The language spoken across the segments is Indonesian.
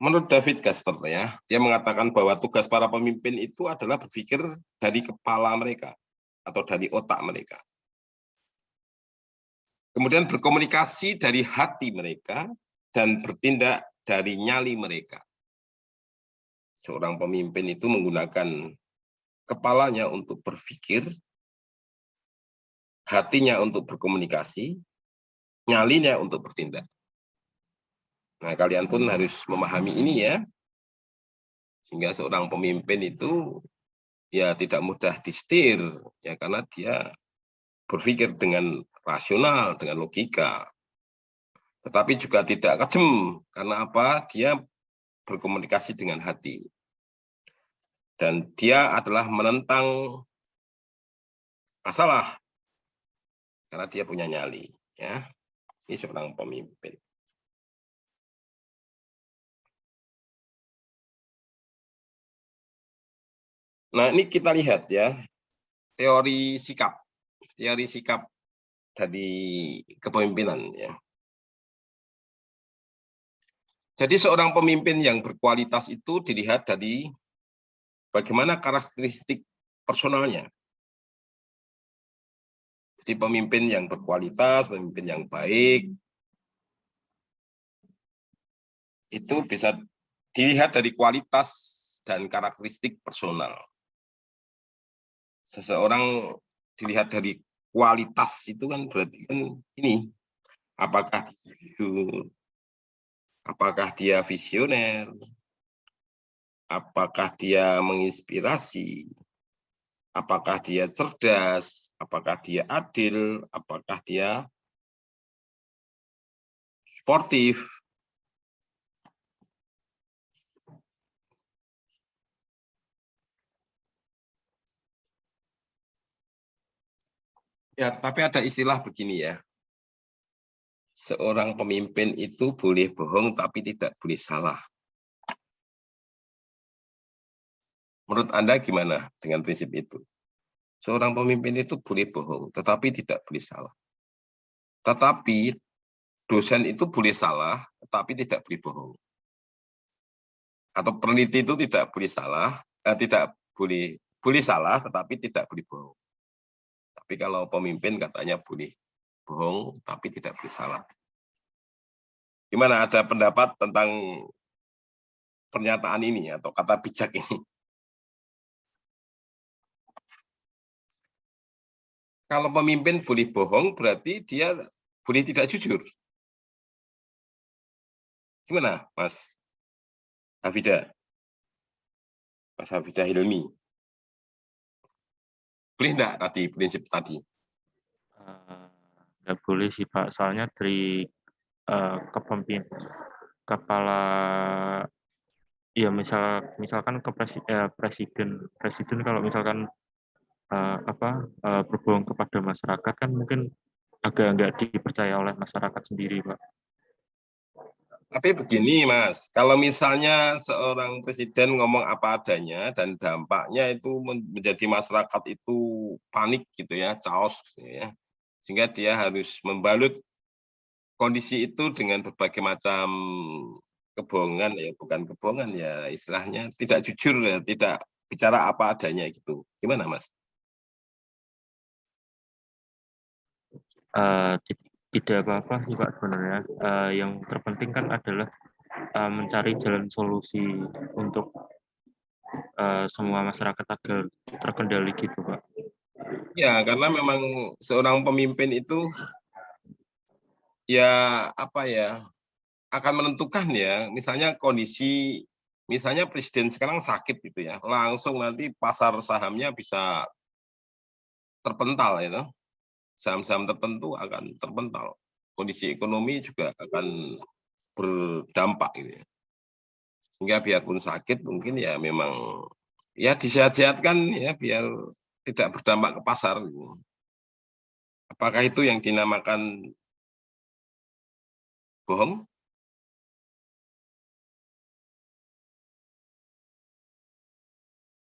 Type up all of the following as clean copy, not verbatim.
Menurut David Gaster ya, dia mengatakan bahwa tugas para pemimpin itu adalah berpikir dari kepala mereka atau dari otak mereka. Kemudian berkomunikasi dari hati mereka dan bertindak dari nyali mereka. Seorang pemimpin itu menggunakan kepalanya untuk berpikir, hatinya untuk berkomunikasi, nyalinya untuk bertindak. Nah, kalian pun harus memahami ini ya. Sehingga seorang pemimpin itu ya tidak mudah disetir ya, karena dia berpikir dengan rasional, dengan logika. Tetapi juga tidak kejem, karena apa? Dia berkomunikasi dengan hati. Dan dia adalah menentang masalah, karena dia punya nyali. Ya, ini seorang pemimpin. Nah, ini kita lihat ya, teori sikap dari kepemimpinan ya. Jadi seorang pemimpin yang berkualitas itu dilihat dari bagaimana karakteristik personalnya. Jadi pemimpin yang berkualitas, pemimpin yang baik, itu bisa dilihat dari kualitas dan karakteristik personal. Seseorang dilihat dari kualitas itu kan berarti kan ini, apakah jujur, apakah dia visioner, apakah dia menginspirasi, apakah dia cerdas, apakah dia adil, apakah dia sportif. Ya, tapi ada istilah begini ya. Seorang pemimpin itu boleh bohong tapi tidak boleh salah. Menurut Anda gimana dengan prinsip itu? Seorang pemimpin itu boleh bohong tetapi tidak boleh salah. Tetapi dosen itu boleh salah tetapi tidak boleh bohong. Atau peneliti itu tidak boleh salah, tidak boleh salah tetapi tidak boleh bohong. Tapi kalau pemimpin katanya boleh bohong tapi tidak boleh salah. Gimana, ada pendapat tentang pernyataan ini atau kata bijak ini? Kalau pemimpin boleh bohong berarti dia boleh tidak jujur. Gimana, Mas Hafida? Mas Hafida Hilmi. Boleh enggak tadi prinsip tadi? Nggak boleh sih Pak, soalnya dari kepemimpin kepala ya misalkan ke presiden kalau misalkan berbohong kepada masyarakat kan mungkin agak nggak dipercaya oleh masyarakat sendiri Pak. Tapi begini Mas, kalau misalnya seorang presiden ngomong apa adanya dan dampaknya itu menjadi masyarakat itu panik gitu ya, chaos ya, sehingga dia harus membalut kondisi itu dengan berbagai macam kebohongan ya, bukan kebohongan ya, istilahnya tidak jujur ya, tidak bicara apa adanya gitu. Gimana Mas? Tidak apa-apa sih Pak sebenarnya. Yang terpenting kan adalah mencari jalan solusi untuk semua masyarakat agar terkendali gitu Pak. Ya, karena memang seorang pemimpin itu ya apa ya, akan menentukan ya, misalnya kondisi, misalnya presiden sekarang sakit gitu ya, langsung nanti pasar sahamnya bisa terpental itu, saham-saham tertentu akan terpental, kondisi ekonomi juga akan berdampak gitu ya. Sehingga biarpun sakit mungkin ya memang ya disehat-sehatkan ya biar tidak berdampak ke pasar gitu. Apakah itu yang dinamakan bohong?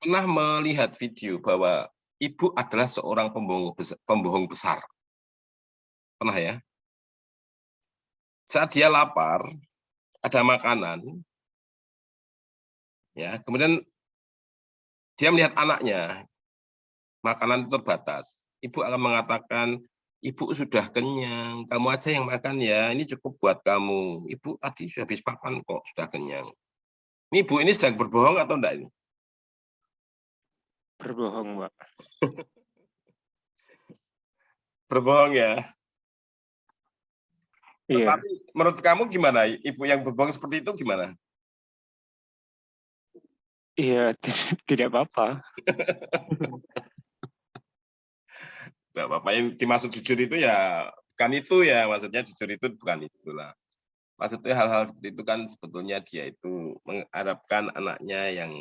Pernah melihat video bahwa ibu adalah seorang pembohong besar. Pernah ya? Saat dia lapar, ada makanan, Ya, kemudian dia melihat anaknya, makanan itu terbatas. Ibu akan mengatakan, ibu sudah kenyang, kamu aja yang makan ya, ini cukup buat kamu. Ibu tadi sudah habis makan kok, sudah kenyang. Ini ibu ini sedang berbohong atau enggak ini? Berbohong, Pak. Berbohong ya. Iya, Tetapi menurut kamu gimana? Ibu yang berbohong seperti itu gimana? iya, tidak apa-apa. Enggak apa-apa, yang dimaksud jujur itu ya bukan itu ya, maksudnya jujur itu bukan itulah. Maksudnya hal-hal seperti itu kan sebetulnya dia itu mengharapkan anaknya yang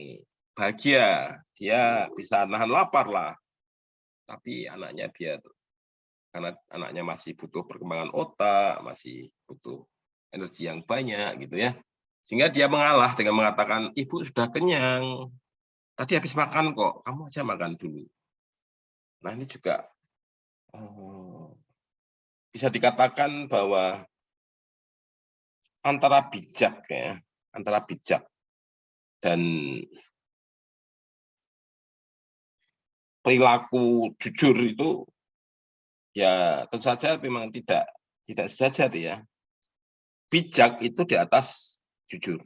bahagia, dia bisa nahan lapar lah. Tapi anaknya biar karena anaknya masih butuh perkembangan otak, masih butuh energi yang banyak gitu ya. Sehingga dia mengalah dengan mengatakan, ibu sudah kenyang, tadi habis makan kok, kamu aja makan dulu. Nah ini juga bisa dikatakan bahwa antara bijak ya, antara bijak dan perilaku jujur itu ya tentu saja memang tidak sejajar ya. Bijak itu di atas jujur.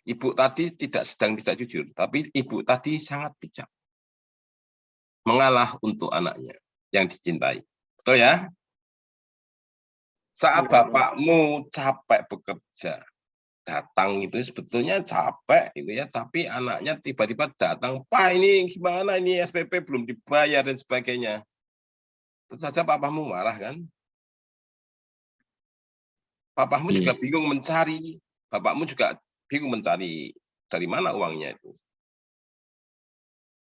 Ibu tadi sedang tidak jujur, tapi ibu tadi sangat bijak. Mengalah untuk anaknya yang dicintai. Betul ya? Saat bapakmu capek bekerja, datang itu sebetulnya capek itu ya, tapi anaknya tiba-tiba datang, Pak ini gimana ini SPP belum dibayar dan sebagainya. Tentu saja papamu marah kan? Papamu juga bingung mencari, bapakmu juga bingung mencari dari mana uangnya itu.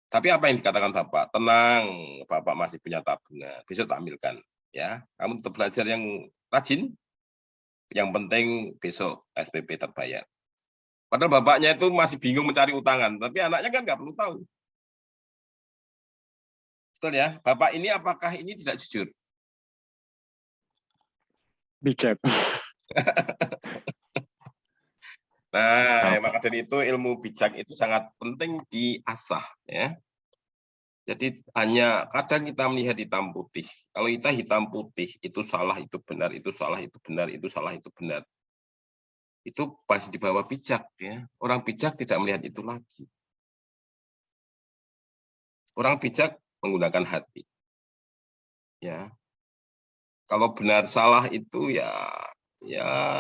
Tapi apa yang dikatakan Bapak? Tenang, Bapak masih punya tabungan. Besok tak ambilkan. Ya, kamu tetap belajar yang rajin. Yang penting besok SPP terbayar. Padahal bapaknya itu masih bingung mencari utangan, tapi anaknya kan nggak perlu tahu. Betul ya? Bapak ini apakah ini tidak jujur? Bijak. Nah, maka dari itu ilmu bijak itu sangat penting diasah ya. Jadi hanya kadang kita melihat hitam putih. Kalau kita hitam putih itu salah, itu benar, itu salah, itu benar, itu salah, itu benar. Itu pasti di bawah bijak ya. Orang bijak tidak melihat itu lagi. Orang bijak menggunakan hati. Ya. Kalau benar salah itu ya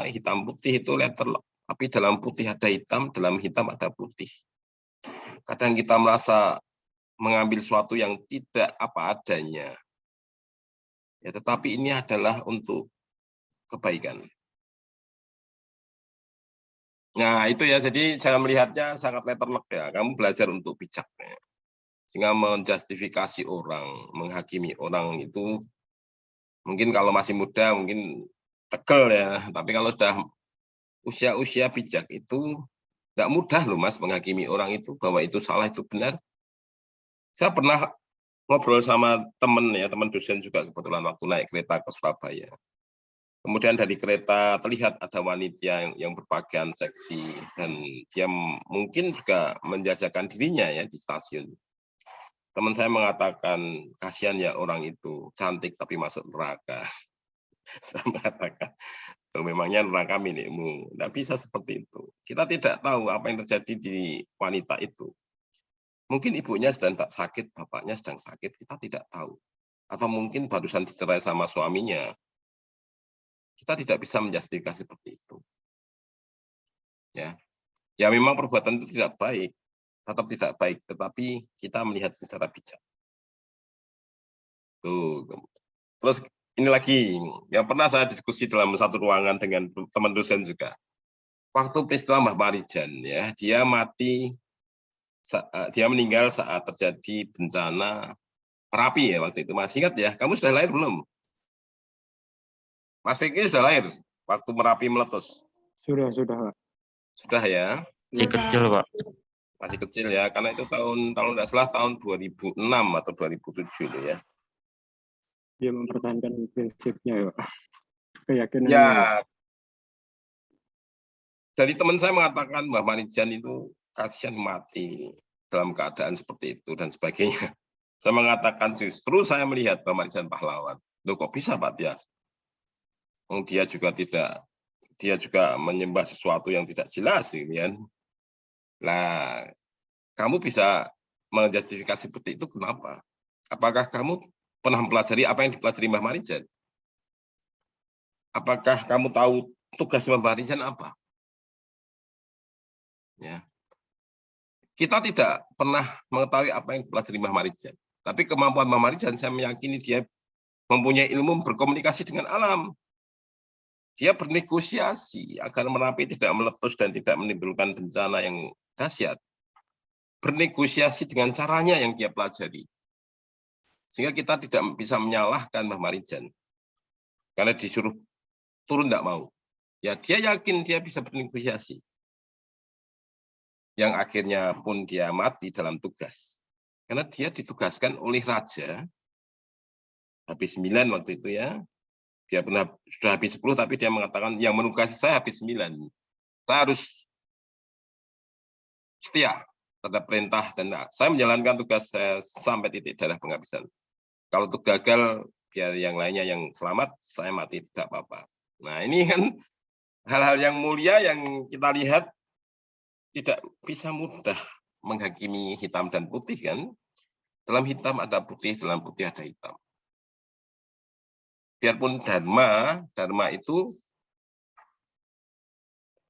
hitam putih itu letterlock. Tapi dalam putih ada hitam, dalam hitam ada putih. Kadang kita merasa mengambil sesuatu yang tidak apa adanya. Ya, tetapi ini adalah untuk kebaikan. Nah, itu ya. Jadi jangan melihatnya sangat letterlock ya. Kamu belajar untuk bijak. Ya. Sehingga menjustifikasi orang, menghakimi orang itu mungkin kalau masih muda mungkin tegel ya. Tapi kalau sudah usia-usia bijak itu nggak mudah loh Mas menghakimi orang itu bahwa itu salah itu benar. Saya pernah ngobrol sama teman ya, teman dosen juga kebetulan waktu naik kereta ke Surabaya. Kemudian dari kereta terlihat ada wanita yang berpakaian seksi dan dia mungkin juga menjajakan dirinya ya di stasiun. Teman saya mengatakan kasihan ya orang itu cantik tapi masuk neraka. Saya mengatakan memangnya neraka milikmu. Tidak bisa seperti itu. Kita tidak tahu apa yang terjadi di wanita itu. Mungkin ibunya sedang tak sakit, bapaknya sedang sakit, kita tidak tahu. Atau mungkin barusan dicerai sama suaminya. Kita tidak bisa menjustifikasi seperti itu. Ya memang perbuatan itu tidak baik, tetap tidak baik, tetapi kita melihat secara bijak. Tuh. Terus ini lagi, yang pernah saya diskusi dalam satu ruangan dengan teman dosen juga. Waktu peristiwa Mbah Marijan, ya, dia meninggal saat terjadi bencana Merapi ya waktu itu. Masih ingat ya? Kamu sudah lahir belum? Mas Fikri sudah lahir waktu Merapi meletus. Sudah. Sudah ya? Masih kecil, Pak. Masih kecil ya, karena itu kalau nggak salah tahun 2006 atau 2007 loh ya. Dia mempertahankan prinsipnya, ya, keyakinannya. Ya, dari teman saya mengatakan Mbah Marijan itu kasihan mati dalam keadaan seperti itu dan sebagainya. Saya mengatakan justru saya melihat Mbah Marijan pahlawan. Loh kok bisa Pak Tias? Dia juga menyembah sesuatu yang tidak jelas, gitu kan? Nah, kamu bisa menjustifikasi seperti itu kenapa? Apakah kamu pernah mempelajari apa yang dipelajari Mbah Marijan? Apakah kamu tahu tugas Mbah Marijan apa? Ya. Kita tidak pernah mengetahui apa yang dipelajari Mbah Marijan. Tapi kemampuan Mbah Marijan, saya meyakini dia mempunyai ilmu berkomunikasi dengan alam. Dia bernegosiasi agar Merapi tidak meletus dan tidak menimbulkan bencana yang dahsyat. Bernegosiasi dengan caranya yang dia pelajari. Sehingga kita tidak bisa menyalahkan Mbah Marijan. Karena disuruh turun tidak mau. Ya dia yakin dia bisa bernegosiasi. Yang akhirnya pun dia mati dalam tugas. Karena dia ditugaskan oleh raja, habis 9 waktu itu ya. Dia sudah habis 10, tapi dia mengatakan yang menugasi saya habis 9. Saya harus setia terhadap perintah dan saya menjalankan tugas saya sampai titik darah penghabisan. Kalau itu gagal, biar yang lainnya yang selamat, saya mati tidak apa-apa. Nah ini kan hal-hal yang mulia yang kita lihat tidak bisa mudah menghakimi hitam dan putih kan. Dalam hitam ada putih, dalam putih ada hitam. Biarpun dharma itu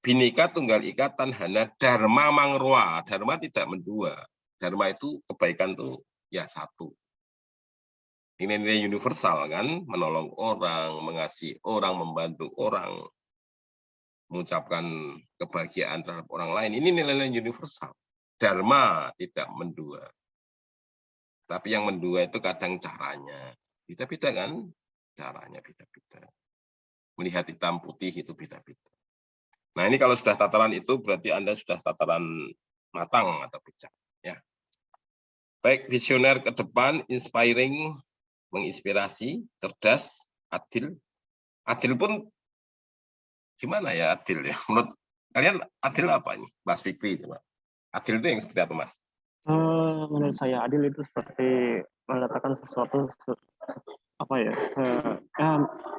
Bhinneka Tunggal Ika Tanhana Dharma Mangroa. Dharma tidak mendua. Dharma itu kebaikan itu ya satu. Nilai-nilai universal kan, menolong orang, mengasihi orang, membantu orang, mengucapkan kebahagiaan terhadap orang lain. Ini nilai-nilai universal. Dharma tidak mendua. Tapi yang mendua itu kadang caranya. Beda-beda kan? Caranya beda-beda. Melihat hitam putih itu beda-beda. Nah ini kalau sudah tataran itu berarti Anda sudah tataran matang atau bijak. Ya. Baik, visioner ke depan, inspiring, menginspirasi, cerdas, adil. Adil pun gimana ya adil ya? Menurut kalian adil apa ini? Mas Fikri, coba. Adil itu yang seperti apa, Mas? Menurut saya adil itu seperti meletakkan sesuatu apa ya?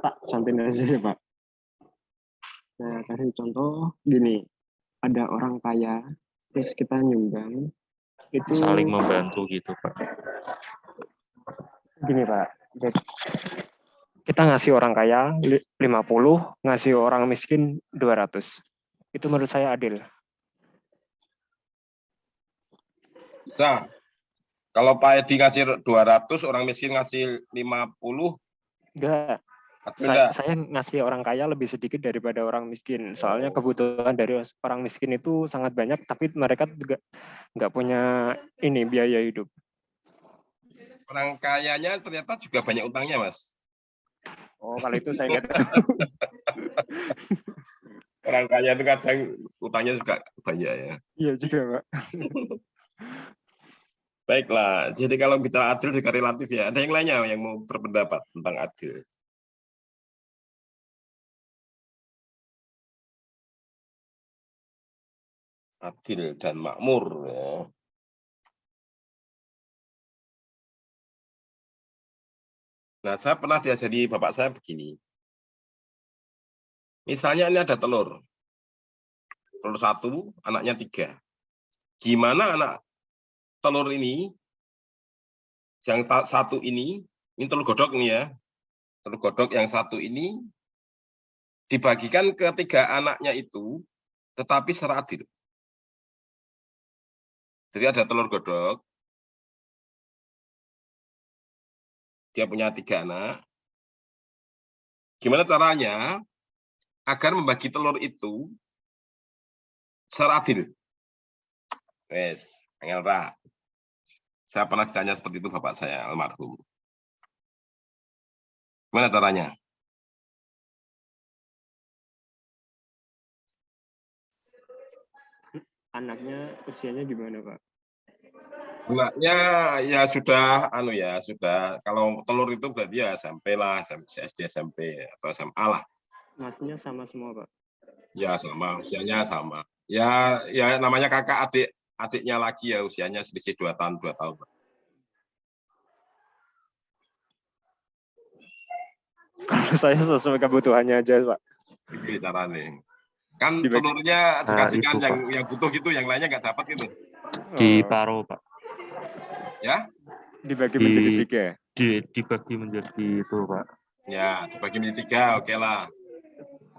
Tak contohin aja ya Pak. Nah, kasih contoh gini, ada orang kaya, terus kita nyumbang, itu saling membantu gitu Pak. Gini Pak, jadi kita ngasih orang kaya 50, ngasih orang miskin 200. Itu menurut saya adil. Bisa. Kalau Pak Edi ngasih 200, orang miskin ngasih 50. Enggak. Saya ngasih orang kaya lebih sedikit daripada orang miskin. Soalnya kebutuhan dari orang miskin itu sangat banyak, tapi mereka juga nggak punya biaya hidup. Orang kayanya ternyata juga banyak utangnya, Mas. Oh, kalau itu saya nggak tahu. Orang kaya itu kadang utangnya juga banyak ya. Iya juga, Pak. Baiklah, jadi kalau kita adil juga relatif ya. Ada yang lainnya yang mau berpendapat tentang adil? Adil dan makmur ya. Nah, saya pernah diajari bapak saya begini. Misalnya ini ada telur. Telur 1, anaknya 3. Gimana anak telur ini, yang 1 ini telur godok nih ya. Telur godok yang 1 ini dibagikan ke 3 anaknya itu, tetapi secara adil. Jadi ada telur godok, dia punya 3 anak. Gimana caranya agar membagi telur itu secara adil? Wes, angel ra. Saya pernah ditanya seperti itu bapak saya almarhum. Gimana caranya? Anaknya usianya gimana, Pak? Anaknya ya sudah sudah kalau telur itu berarti ya SMP lah, SD, SMP atau SMA lah. Masnya sama semua, Pak? Ya sama, usianya sama. Ya namanya kakak adiknya lagi ya, usianya selisih 2 tahun, 2 tahun. Kalau saya sesuai kebutuhannya aja, Pak. Ini caranya. Kan Dibagi- telurnya dikasihkan itu, Pak. yang butuh gitu, yang lainnya nggak dapat gitu. Di Oh, paro, Pak. Ya, dibagi menjadi 3. Dibagi menjadi itu, Pak. ya dibagi menjadi 3, oke lah.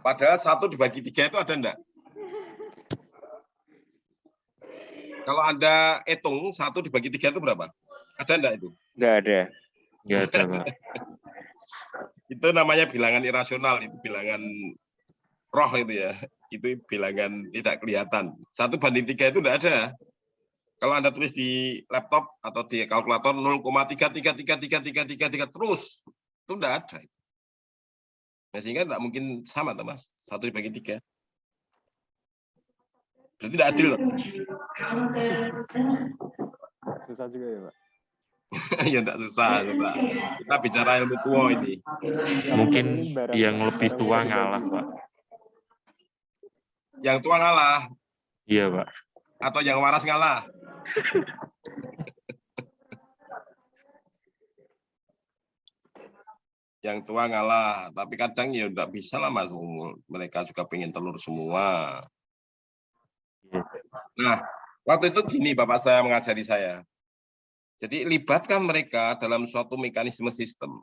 Padahal 1 dibagi 3 itu ada enggak? Kalau Anda hitung 1 dibagi 3 itu berapa? Ada enggak itu? Nggak ada. Nggak ada, Pak. Itu namanya bilangan irasional, itu bilangan roh itu ya. Itu bilangan tidak kelihatan. 1/3 itu enggak ada. Kalau Anda tulis di laptop atau di kalkulator 0,3333333 terus, itu enggak ada. Nah, sehingga enggak mungkin sama, Mas. 1 dibagi 3. Berarti tidak adil. Susah juga ya, Pak. Ya enggak susah, coba. Kita bicara ilmu tua ini. Mungkin Barang- yang lebih barang tua bisa dibagi. ngalah, Pak. Yang tua ngalah Iya, Pak. atau yang waras ngalah? Yang tua ngalah, tapi kadang ya enggak bisa lah, Mas. Mereka juga pengen telur semua. Iya. Nah, waktu itu gini Bapak saya mengajari saya. Jadi libatkan mereka dalam suatu mekanisme sistem.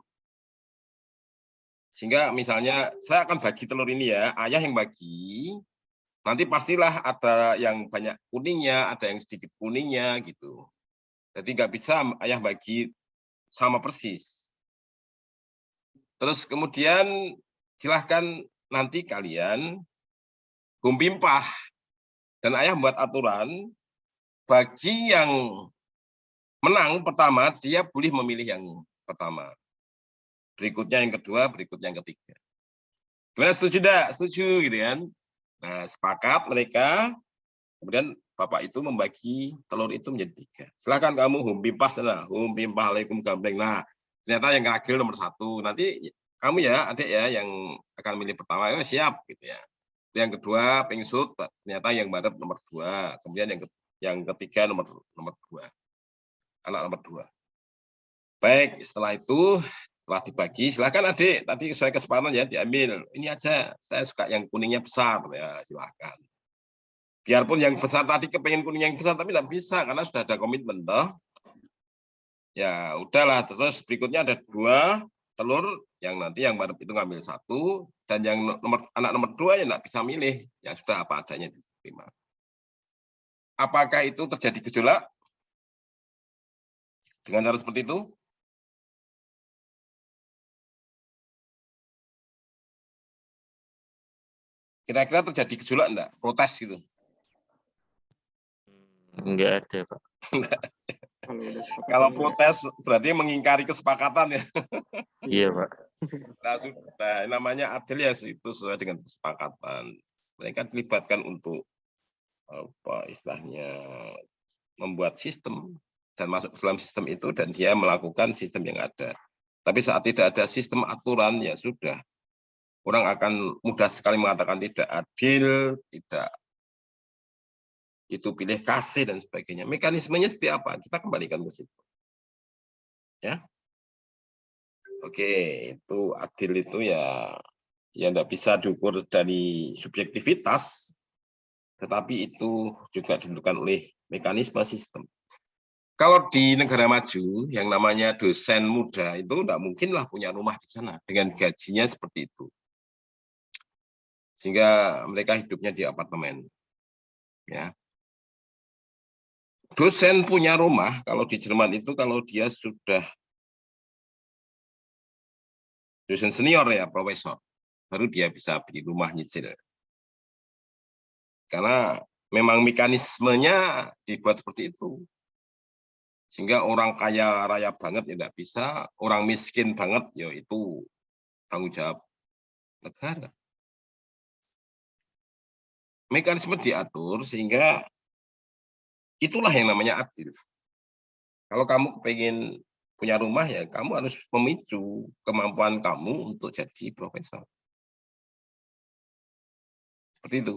Sehingga misalnya saya akan bagi telur ini ya, ayah yang bagi, nanti pastilah ada yang banyak kuningnya, ada yang sedikit kuningnya gitu. Jadi nggak bisa ayah bagi sama persis. Terus kemudian silahkan nanti kalian gumpimpah dan ayah membuat aturan bagi yang menang pertama dia boleh memilih yang pertama. Berikutnya yang kedua, berikutnya yang ketiga. Gimana, setuju enggak? Setuju gitu kan. Nah, sepakat mereka, kemudian Bapak itu membagi telur itu menjadi 3. Silakan kamu humpimpah sana, humpimpah alaikum gambreng. Nah, ternyata yang ragil nomor 1. Nanti kamu ya, adik ya, yang akan milih pertama, ya siap gitu ya. Yang kedua, pengsut, ternyata yang barep nomor 2. Kemudian yang ketiga nomor 2. Anak nomor 2. Baik, setelah itu setelah dibagi, silakan adik, tadi sesuai kesepakatan ya diambil. Ini aja, saya suka yang kuningnya besar ya, silakan. Biarpun yang besar tadi kepengen kuning yang besar, tapi tidak bisa karena sudah ada komitmen toh. Ya udahlah, terus berikutnya ada 2 telur yang nanti yang barep itu ngambil 1 dan yang anak nomor 2 ya tidak bisa milih, yang sudah apa adanya diterima. Apakah itu terjadi gejolak dengan cara seperti itu? Kira-kira terjadi gejolak enggak? Protes gitu? Nggak ada, Pak. Kalau protes berarti mengingkari kesepakatan ya. Iya, Pak. Nah, sudah namanya adil ya itu sesuai dengan kesepakatan. Mereka dilibatkan untuk apa istilahnya membuat sistem dan masuk ke dalam sistem itu dan dia melakukan sistem yang ada. Tapi saat tidak ada sistem aturan ya sudah. Orang akan mudah sekali mengatakan tidak adil, tidak itu pilih kasih dan sebagainya. Mekanismenya seperti apa? Kita kembalikan ke situ. Ya. Oke, itu adil itu ya tidak bisa diukur dari subjektivitas, tetapi itu juga ditentukan oleh mekanisme sistem. Kalau di negara maju, yang namanya dosen muda itu tidak mungkinlah punya rumah di sana dengan gajinya seperti itu. Sehingga mereka hidupnya di apartemen. Ya. Dosen punya rumah, kalau di Jerman itu kalau dia sudah dosen senior ya, profesor, baru dia bisa beli rumah nyicil. Karena memang mekanismenya dibuat seperti itu. Sehingga orang kaya raya banget ya tidak bisa, orang miskin banget ya itu tanggung jawab negara. Mekanisme diatur sehingga itulah yang namanya adil. Kalau kamu pengen punya rumah ya kamu harus memicu kemampuan kamu untuk jadi profesor. Seperti itu.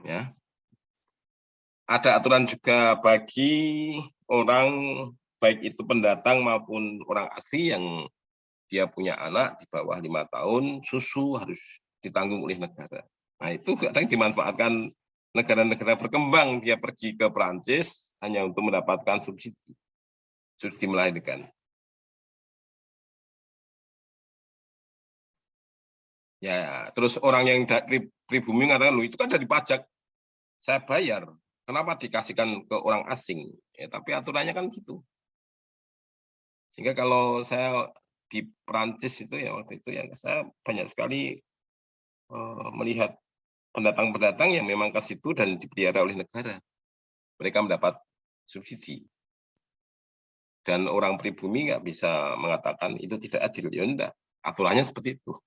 Ya. Ada aturan juga bagi orang baik itu pendatang maupun orang asli yang dia punya anak di bawah 5 tahun, susu harus ditanggung oleh negara. Nah, itu kadang dimanfaatkan negara-negara berkembang, dia pergi ke Perancis hanya untuk mendapatkan subsidi melahirkan. Ya, terus orang yang pribumi mengatakan, loh itu kan dari pajak, saya bayar, kenapa dikasihkan ke orang asing? Ya, tapi aturannya kan gitu. Sehingga kalau saya di Perancis itu ya waktu itu ya saya banyak sekali melihat pendatang-pendatang yang memang ke situ dan dipelihara oleh negara. Mereka mendapat subsidi. Dan orang pribumi nggak bisa mengatakan itu tidak adil. Ya enggak, aturannya seperti itu.